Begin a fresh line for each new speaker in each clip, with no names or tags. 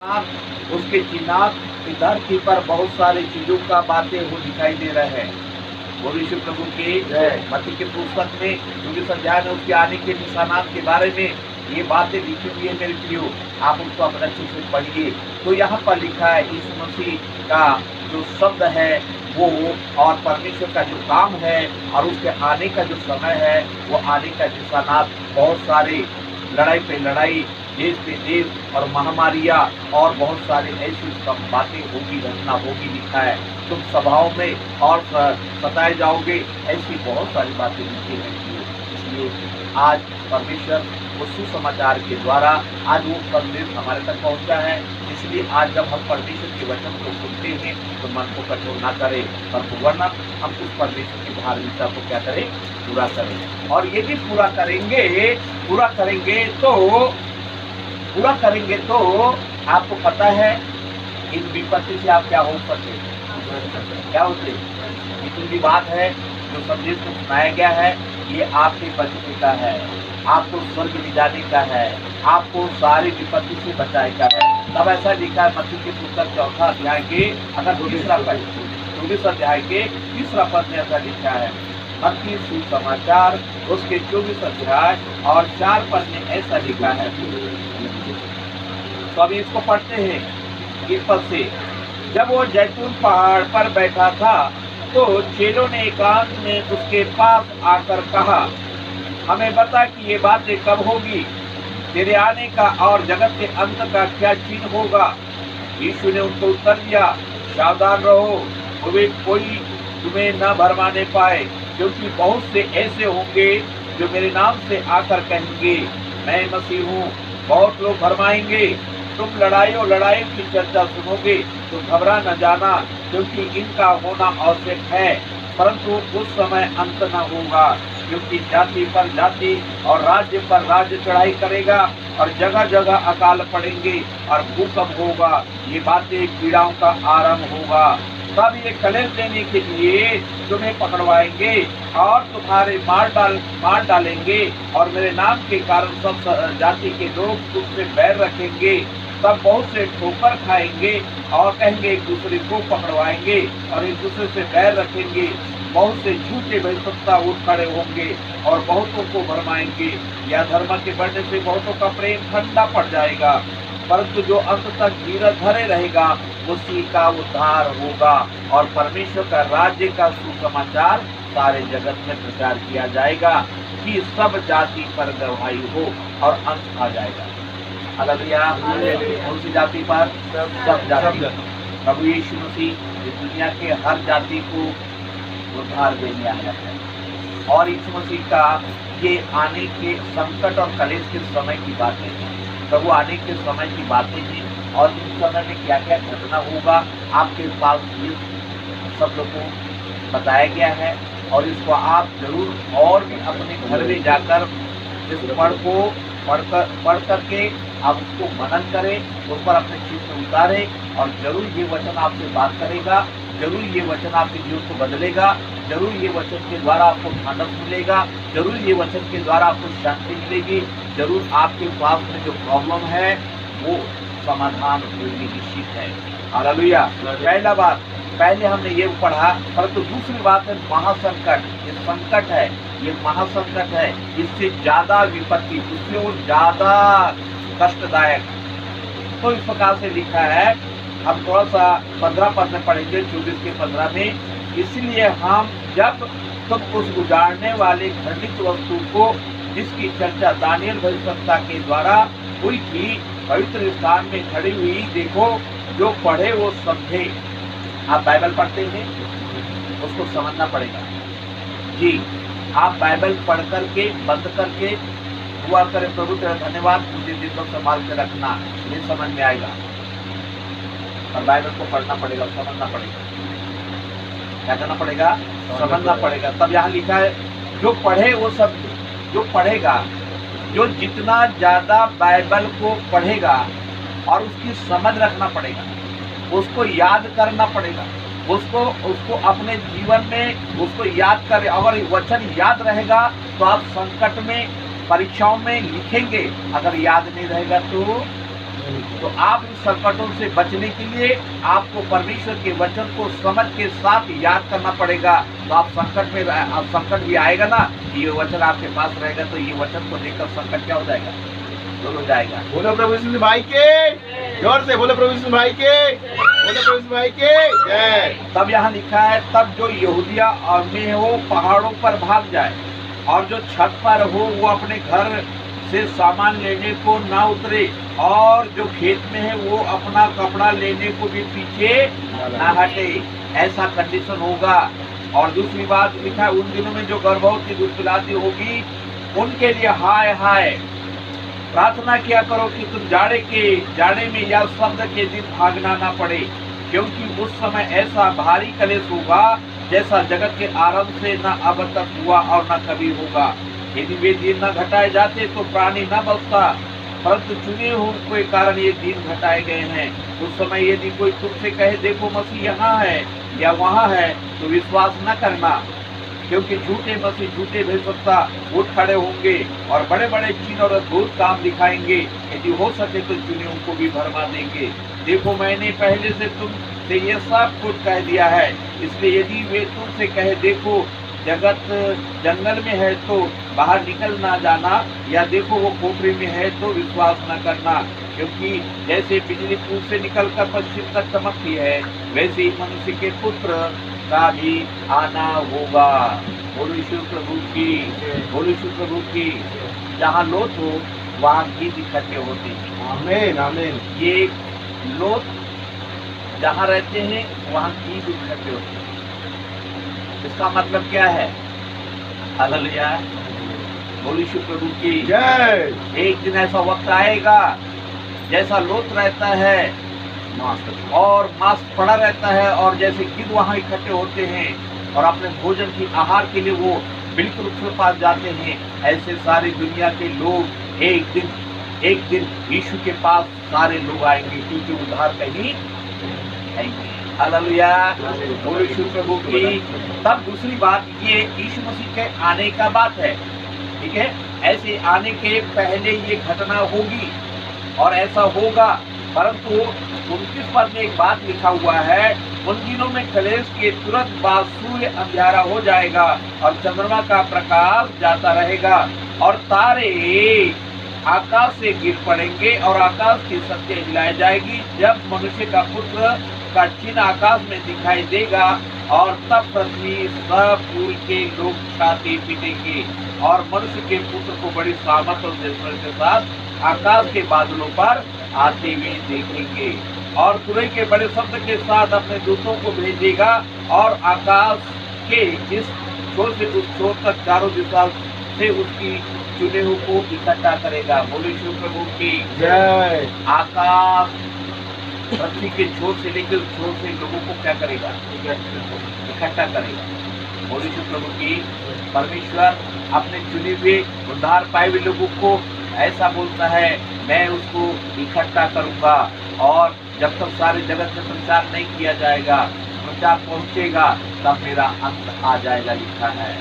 उसके चिन्हात की धरती पर बहुत सारी चीजों का बातें वो दिखाई दे रहे हैं। वो यीशु प्रभु के मत्ती के पुस्तक में 24 अध्याय में उसके आने के निशानात के बारे में ये बातें लिखी हुई है मेरे प्रियो, आप उसको अपने अच्छे से पढ़िए। तो यहाँ पर लिखा है यीशु मसीह का जो शब्द है वो और परमेश्वर का जो काम है और उसके आने का जो समय है वो आने का निशानात बहुत सारे, लड़ाई पे लड़ाई, देश पे देश और महामारियाँ और बहुत सारे ऐसी सब बातें होगी, घटना होगी लिखा है। तुम सभाओं में और सताए जाओगे, ऐसी बहुत सारी बातें लिखी रहती है। इसलिए आज परमेश्वर वो सुसमाचार के द्वारा आज वो संदेश हमारे तक पहुंचा है। इसलिए आज जब हम परमेश्वर के वचन को सुनते हैं तो मन को कठोर ना करें, पर वरना हम उस परमेश्वर की धार्मिकता को क्या करें, पूरा करें। और ये भी पूरा करेंगे तो आपको पता है इन विपत्ति से आप क्या हो सकते हैं, क्या होते हैं। इतनी भी बात है जो संदेश को सुनाया गया है ये आपके बचने का है, आपको स्वर्ग ले जाने का है, आपको सारी विपत्ति से बचाएगा है। तब ऐसा लिखा है मत्ती के पुस्तक 4 अध्याय के अगर 24 अध्याय के 3 पद में ऐसा लिखा है। मत्ती सुसमाचार उसके 24 अध्याय और 4 पद में ऐसा लिखा है। तो अभी इसको पढ़ते हैं इस पद से। जब वो जैतून पहाड़ पर बैठा था तो चेलों ने एकांत में उसके पास आकर कहा, हमें बता कि ये बातें कब होगी, तेरे आने का और जगत के अंत का क्या चिन्ह होगा। यीशु ने उनको उत्तर दिया, सावधान रहो, कोई तुम्हें न भरमाने पाए, क्योंकि बहुत से ऐसे होंगे जो मेरे नाम से आकर कहेंगे मैं मसीह हूँ। बहुत लोग भरमाएंगे। तुम लड़ाई की चर्चा सुनोगे तो घबरा न जाना, क्योंकि इनका होना आवश्यक है, परंतु उस समय अंत न होगा। क्योंकि जाति पर जाति और राज्य पर राज्य चढ़ाई करेगा और जगह जगह अकाल पड़ेंगे और भूकंप होगा। ये बातें पीड़ाओं का आरंभ होगा। तब ये कलेश देने के लिए तुम्हें पकड़वाएंगे और तुम्हारे मार डालेंगे और मेरे नाम के कारण सब जाति के लोग तुमसे बैर रखेंगे। तब बहुत से ठोकर खाएंगे और कहेंगे एक दूसरे को पकड़वाएंगे और एक दूसरे से बैर रखेंगे। बहुत से झूठे भविष्यवक्ता उठ खड़े होंगे और बहुतों को भरमाएंगे। या धर्म के बढ़ने से बहुतों का प्रेम ठंडा पड़ जाएगा, परंतु जो अंत तक धीरज धरे रहेगा उसी का उद्धार होगा। और परमेश्वर का राज्य का सुसमाचार सारे जगत में प्रचार किया जाएगा कि सब जाति पर गवाही हो और अंत आ जाएगा। हालेलुया। कौन सी जाति पर? सब जाति। प्रभु यीशु मसीह इस दुनिया के हर जाति को उद्धार देने आया है। और यीशु मसीह का ये आने के संकट और कलेश के समय की बातें हैं, प्रभु आने के समय की बातें हैं। और इस समय में क्या क्या घटना होगा आपके पास ये सब लोगों को बताया गया है। और इसको आप जरूर और भी अपने घर में जाकर इस पढ़ करके आप उसको मनन करें, उस पर अपने चित्त उतारें और जरूर ये वचन आपसे बात करेगा, जरूर ये वचन आपके जीवन को बदलेगा, जरूर ये वचन के द्वारा आपको ढांढस मिलेगा, जरूर ये वचन के द्वारा आपको शांति मिलेगी, जरूर आपके पास में जो प्रॉब्लम है वो समाधान होगी, निश्चित है। हालेलुया। पहला बात पहले हमने ये पढ़ा, परंतु दूसरी बात है महासंकट। ये संकट है, ये महासंकट है, इससे ज्यादा विपत्ति, उससे वो ज्यादा कष्टदायक। तो इस प्रकार से लिखा है, हम थोड़ा सा 15 पद में पढ़ेंगे, 24 के 15 में। इसलिए हम जब तुम उस उजाड़ने वाले खंडित वस्तु को जिसकी चर्चा दानियल भविष्यवक्ता के द्वारा हुई थी पवित्र स्थान में खड़ी हुई देखो, जो पढ़े वो समझे। आप बाइबल पढ़ते हैं, उसको समझना पड़ेगा जी। आप बाइबल पढ़ करके बंद करके दुआ करें, प्रभु तेरा धन्यवाद, मुझे दिल को संभाल के रखना, ये समझ में आएगा। और बाइबल को पढ़ना पड़ेगा, समझना पड़ेगा। क्या करना पड़ेगा? समझना पड़ेगा। तब यहाँ लिखा है जो पढ़े वो सब, जो पढ़ेगा, जो जितना ज्यादा बाइबल को पढ़ेगा और उसकी समझ रखना पड़ेगा, उसको याद करना पड़ेगा, उसको अपने जीवन में उसको याद करें। अगर वचन याद रहेगा तो आप संकट में, परीक्षाओं में लिखेंगे, अगर याद नहीं रहेगा तो तो आप इन संकटों से बचने के लिए आपको परमेश्वर के वचन को समझ के साथ याद करना पड़ेगा। तो आप संकट भी आएगा ना, ये वचन आपके पास रहेगा, तो ये वचन को देखकर संकट क्या हो जाएगा, दूर हो जाएगा।
बोलो प्रभु यीशु भाई के, जोर से बोलो प्रभु यीशु भाई के, बोलो प्रभु यीशु भाई के जय।
तब यहाँ लिखा है, तब जो यहूदिया में हो पहाड़ों पर भाग जाए, और जो छत पर हो वो अपने घर से सामान लेने को ना उतरे, और जो खेत में है वो अपना कपड़ा लेने को भी पीछे ना हटे। ऐसा कंडीशन होगा। और दूसरी बात लिखा है, उन दिनों में जो गर्भवती दुष्पिलाती होगी उनके लिए हाय हाय। प्रार्थना किया करो कि तुम जाड़े में या शब्द के दिन भागना ना पड़े, क्योंकि उस समय ऐसा भारी कलेश होगा जैसा जगत के आरंभ से न अब तक हुआ और न कभी होगा। यदि वे दिन न घटाए जाते तो प्राणी न बचता, परंतु चुने हुए के कारण ये दिन घटाए गए हैं। उस समय यदि कोई तुमसे कहे देखो मसीह यहाँ है या वहाँ है, तो विश्वास न करना, क्योंकि झूठे मसीह झूठे भविष्यवक्ता उठ खड़े होंगे और बड़े बड़े चिन्ह और अद्भुत काम दिखाएंगे। यदि हो सके तो चुने को भी भरमा देंगे। देखो मैंने पहले से तुमसे ये सब कुछ कह दिया है, इसलिए यदि वे तुमसे कहे देखो जगत जंगल में है तो बाहर निकल ना जाना, या देखो वो खोपड़ी में है तो विश्वास न करना। क्योंकि जैसे बिजली पूर्व से निकलकर पश्चिम तक चमकती है, वैसे ही मनुष्य के पुत्र का भी आना होगा। बोलो यीशु प्रभु की, बोलो यीशु प्रभु की। जहाँ लोथ हो वहाँ गीत इकट्ठे होते हैं।
आमीन आमीन।
ये लोथ जहाँ रहते हैं वहाँ गीत इकट्ठे होते हैं। इसका मतलब क्या है? हालेलुया, बोलो यीशु प्रभु की
जय।
एक दिन ऐसा वक्त आएगा जैसा लोथ रहता है और मांस पड़ा रहता है, और जैसे गिद्ध वहाँ इकट्ठे होते हैं और अपने भोजन की आहार के लिए वो बिल्कुल उसके पास जाते हैं, ऐसे सारी दुनिया के लोग एक दिन यीशु के पास सारे लोग आएंगे, क्योंकि उद्धार कहीं आएंगे। हालेलुया, बोलो यीशु प्रभु की। तब दूसरी बात ये यीशु मसीह के आने का बात है, ठीक है। ऐसे आने के पहले ये घटना होगी और ऐसा होगा, परंतु 29 पद में एक बात लिखा हुआ है, उन दिनों में कलेश के तुरंत बाद सूर्य अंधियारा हो जाएगा और चंद्रमा का प्रकाश जाता रहेगा और तारे आकाश से गिर पड़ेंगे और आकाश की सत्य हिलाई जाएगी। जब मनुष्य का पुत्र का चिन्ह आकाश में दिखाई देगा और तब पृथ्वी सब कुल के लोग छाती पीटेंगे और मनुष्य के पुत्र को बड़ी सामर्थ और जयप्रताप के साथ आकाश के बादलों पर आते हुए देखेंगे, और तुरई के बड़े शब्द के साथ अपने दूतों को भेजेगा और आकाश के इस छोर से उस छोर तक चारों दिशा से उसकी चुने हुए को इकट्ठा करेगा। बोलो यीशु प्रभु की
जय।
आकाश पृथ्वी के छोर से लेकर उस छोर से लोगों को क्या करेगा? इकट्ठा करेगा। बोलो यीशु प्रभु की। परमेश्वर अपने चुने हुए उद्धार पाए हुए लोगों को ऐसा बोलता है, मैं उसको इकट्ठा करूंगा, और जब तक सारे जगत में प्रचार नहीं किया जाएगा, प्रचार पहुंचेगा, तब मेरा अंत आ जाएगा, लिखा है।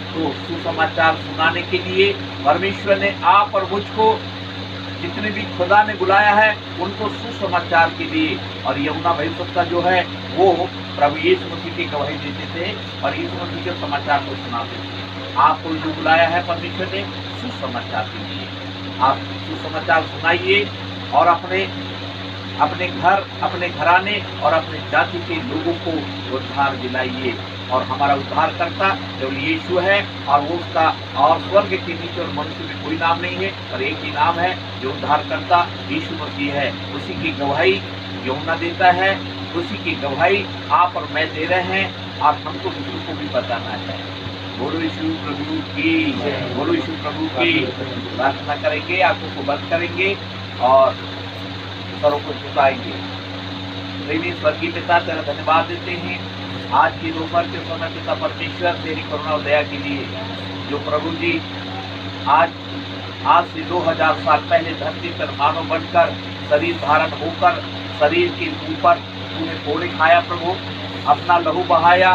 तो सुसमाचार सुनाने के लिए परमेश्वर ने आप और मुझको, जितने भी खुदा ने बुलाया है, उनको सुसमाचार के लिए, और यूहन्ना भविष्यवक्ता जो है वो प्रभु यीशु मसीह की गवाही देते थे और यीशु मसीह के समाचार को सुनाते थे। आपको जो बुलाया है परमेश्वर ने सुसमाचार के लिए, आप सुसमाचार सुनाइए और अपने घर, अपने घराने और अपने जाति के लोगों को उद्धार दिलाइए। और हमारा उद्धारकर्ता केवल यीशु है, और वो उसका और स्वर्ग के नीचे और मनुष्य में कोई नाम नहीं है, और एक ही नाम है जो उद्धारकर्ता यीशु मसीह है। उसी की गवाही यूहन्ना देता है, उसी की गवाही आप और मैं दे रहे हैं, और हमको दूसरों को भी बताना है। बोलो यीशु प्रभु की, बोलो यीशु प्रभु की। प्रार्थना करेंगे, आंखों को बंद करेंगे और सरों को झुकाएंगे। प्रेमी स्वर्गीय पिता, तेरा धन्यवाद देते हैं आज की दोपहर के समय पिता परमेश्वर तेरी करुणा और दया के लिए, जो प्रभु जी आज से 2000 साल पहले धरती पर मानव बनकर शरीर धारण होकर शरीर के ऊपर तूने कोड़े खाया प्रभु, अपना लहू बहाया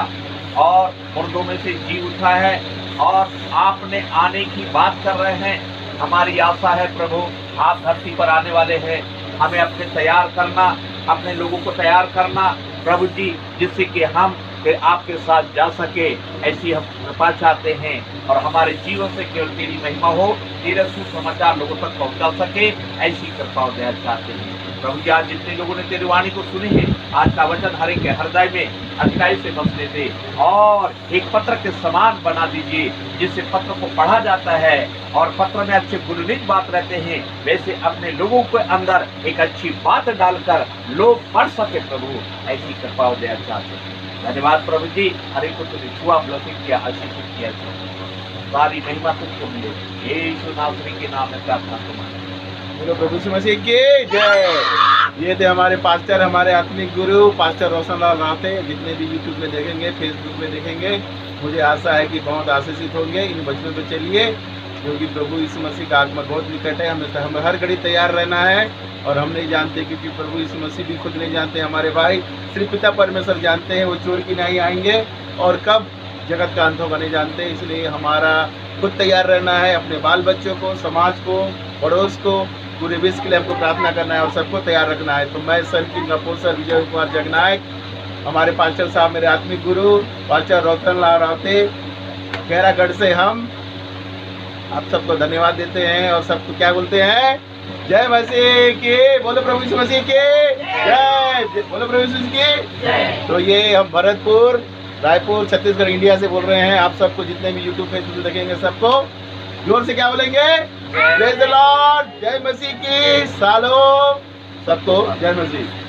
और मुर्दों में से जी उठा है, और आपने आने की बात कर रहे हैं। हमारी आशा है प्रभु, आप धरती पर आने वाले हैं, हमें अपने तैयार करना, अपने लोगों को तैयार करना प्रभु जी, जिससे कि हम फिर आपके साथ जा सके। ऐसी हम कृपा चाहते हैं और हमारे जीवन से केवल तेरी महिमा हो, तेरा सुसमाचार लोगों तक पहुंचा सके, ऐसी कृपा और दया चाहते हैं प्रभु जी। आज जितने लोगों ने तेरी वाणी को सुनी है, आज का वचन हर एक के हृदय में अच्छाई से बसने दे और एक पत्र के समान बना दीजिए, जिससे पत्र को पढ़ा जाता है और पत्र में अच्छे गुणनित बात रहते हैं, वैसे अपने लोगों के अंदर एक अच्छी बात डालकर लोग पढ़ सके प्रभु, ऐसी कृपा और दया चाहते हैं। धन्यवाद प्रभु जी, हर एक को तुमने छुआ, ब्लेसिंग किया, आशीषित किया, सारी महिमा तुमको मिले, यीशु नासरी के नाम में प्रार्थना तुम्हारी।
बोलो प्रभु यीशु मसीह की जय। ये थे हमारे पास्टर, हमारे आत्मिक गुरु पास्टर रोशनलाल रावते। जितने भी यूट्यूब में देखेंगे, फेसबुक में देखेंगे, मुझे आशा है कि बहुत आशीषित होंगे। इन वचनों पे चलिए, क्योंकि प्रभु यीशु मसीह का आगमन बहुत निकट है। हमें हर घड़ी तैयार रहना है और हम नहीं जानते, क्योंकि प्रभु यीशु मसीह भी खुद नहीं जानते। हमारे भाई सिर्फ पिता परमेश्वर जानते हैं, वो चोर की नहीं आएंगे और कब जगत का अंत होगा नहीं जानते। इसलिए हमारा खुद तैयार रहना है, अपने बाल बच्चों को, समाज को, पड़ोस को, पूरे विश्व के लिए हमको प्रार्थना करना है और सबको तैयार रखना है। तो मैं सर की अपोस्टल विजय कुमार जगनायक, हमारे पास्टर साहब, मेरे आत्मिक गुरु पास्टर रोशनलाल रावते, खैरागढ़ से हम आप सबको धन्यवाद देते हैं और सबको क्या बोलते हैं, जय मसीह की। बोलो प्रभु यीशु मसीह की जय। बोलो प्रभु यीशु की। तो ये हम भरतपुर, रायपुर, छत्तीसगढ़, इंडिया से बोल रहे हैं। आप सबको जितने भी यूट्यूब फेसबुक देखेंगे, सबको जोर से क्या बोलेंगे, प्रेज द लॉर्ड, जय मसीह की। सालों सबको जय मसीह।